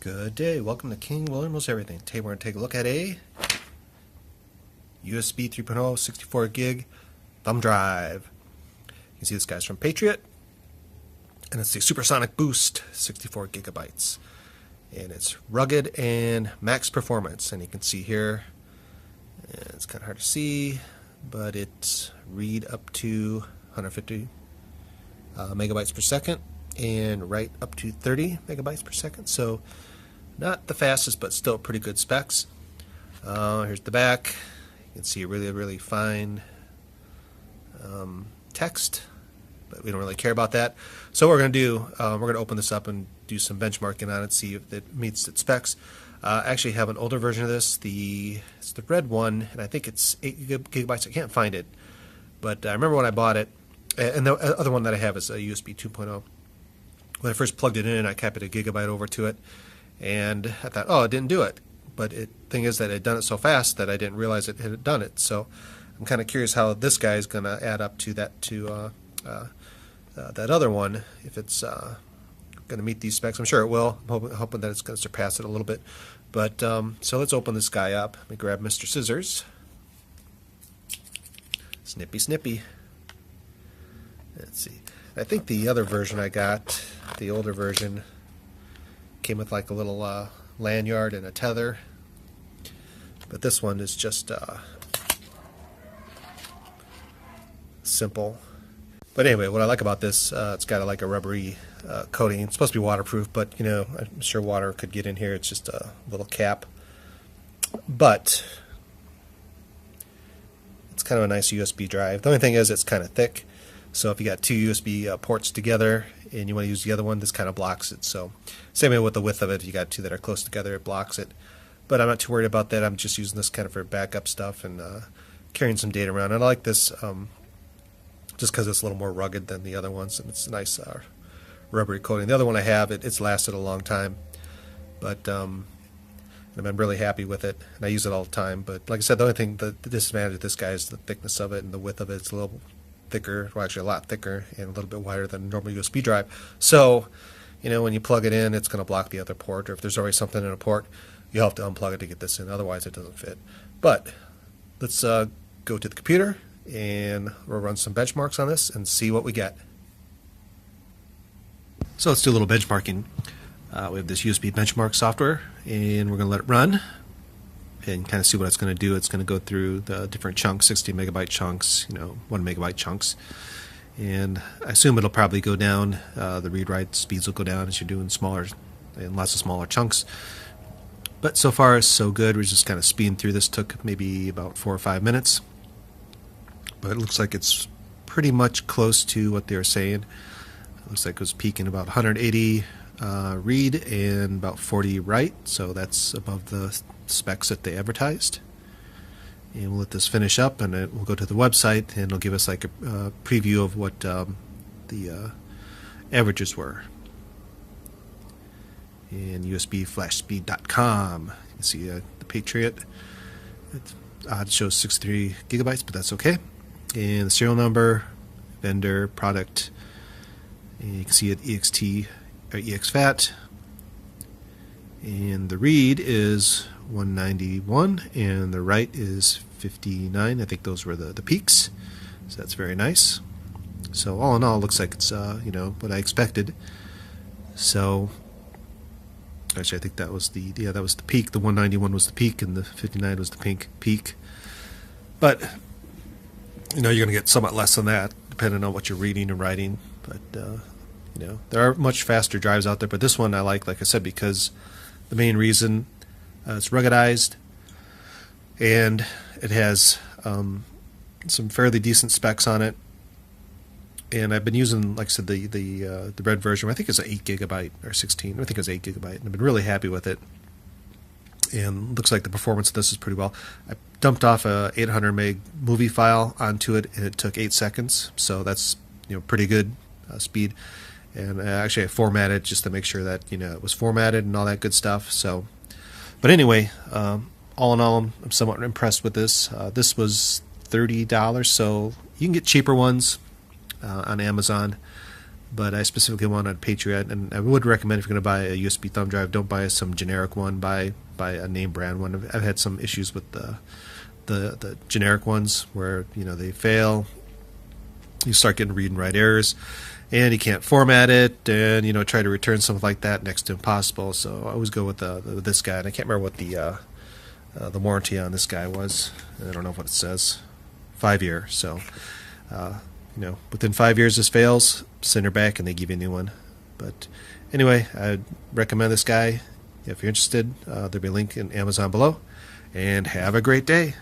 Good day. Welcome to King William Knows Everything. Today we're going to take a look at a USB 3.0 64 gig thumb drive. You can see this guy's from Patriot, and it's the Supersonic Boost 64 gigabytes. And it's rugged and max performance. And you can see here, it's kind of hard to see, but it's read up to 150 megabytes per second and write up to 30 megabytes per second. So not the fastest, but still pretty good specs. Here's the back. You can see really fine text, but we don't really care about that. So what we're going to do, we're going to open this up and do some benchmarking on it, see if it meets its specs. I actually have an older version of this. It's the red one, and I think it's 8 gigabytes. I can't find it, but I remember when I bought it. And the other one that I have is a USB 2.0. When I first plugged it in, I kept it a gigabyte over to it, and I thought, oh, it didn't do it. But the thing is that it had done it so fast that I didn't realize it had done it. So I'm kind of curious how this guy is going to add up to that that other one, if it's going to meet these specs. I'm sure it will. I'm hoping that it's going to surpass it a little bit. But so let's open this guy up. Let me grab Mr. Scissors. Snippy. Let's see. I think the other version I got, the older version, came with like a little lanyard and a tether. But this one is just simple. But anyway, what I like about this, it's got like a rubbery coating. It's supposed to be waterproof, but you know, I'm sure water could get in here. It's just a little cap. But it's kind of a nice USB drive. The only thing is it's kind of thick. So if you got two USB ports together and you want to use the other one, this kind of blocks it. So same way with the width of it. If you got two that are close together, it blocks it. But I'm not too worried about that. I'm just using this kind of for backup stuff and carrying some data around. And I like this just because it's a little more rugged than the other ones, and it's a nice rubbery coating. The other one I have, it's lasted a long time, but I've been really happy with it, and I use it all the time. But like I said, the only thing, the disadvantage of this guy is the thickness of it and the width of it. It's a little thicker, well actually a lot thicker, and a little bit wider than a normal USB drive. So, you know, when you plug it in, it's going to block the other port, or if there's already something in a port, you'll have to unplug it to get this in, otherwise it doesn't fit. But let's go to the computer, and we'll run some benchmarks on this and see what we get. So let's do a little benchmarking. We have this USB benchmark software, and we're going to let it run and kind of see what it's going to do. It's going to go through the different chunks, 60 megabyte chunks, 1 megabyte chunks, and I assume it'll probably go down. The read-write speeds will go down as you're doing smaller and lots of smaller chunks. But so far so good. We're just kind of speeding through this. Took maybe about 4 or 5 minutes, but it looks like it's pretty much close to what they were saying. It looks like it was peaking about 180 read and about 40 write, so that's above the specs that they advertised. And we'll let this finish up, and we'll go to the website, and it'll give us like a preview of what the averages were. And USBflashspeed.com, you can see the Patriot. It shows 63 gigabytes, but that's okay. And the serial number, vendor, product, and you can see it EXT or EXFAT. And the read is 191, and the write is 59. I think those were the peaks, so that's very nice. So all in all, it looks like it's what I expected. So actually, I think that was that was the peak. The 191 was the peak, and the 59 was the peak. But you're going to get somewhat less than that, depending on what you're reading and writing. But there are much faster drives out there. But this one I like I said, because the main reason it's ruggedized, and it has some fairly decent specs on it. And I've been using, like I said, the red version. I think it's an 8 gigabyte or 16. I think it's 8 gigabyte. And I've been really happy with it. And looks like the performance of this is pretty well. I dumped off a 800 meg movie file onto it, and it took 8 seconds. So that's pretty good speed. And actually I formatted just to make sure that it was formatted and all that good stuff. So, but anyway, all in all, I'm somewhat impressed with this. This was $30, so you can get cheaper ones on Amazon. but I specifically wanted a Patriot, and I would recommend if you're going to buy a USB thumb drive, don't buy some generic one, buy a name brand one. I've had some issues with the generic ones where they fail. You start getting read and write errors, and you can't format it, and try to return something like that next to impossible. So I always go with this guy, and I can't remember what the warranty on this guy was. I don't know what it says. 5-year. So within 5 years this fails, send her back and they give you a new one. But anyway, I'd recommend this guy if you're interested. There'll be a link in Amazon below, and have a great day.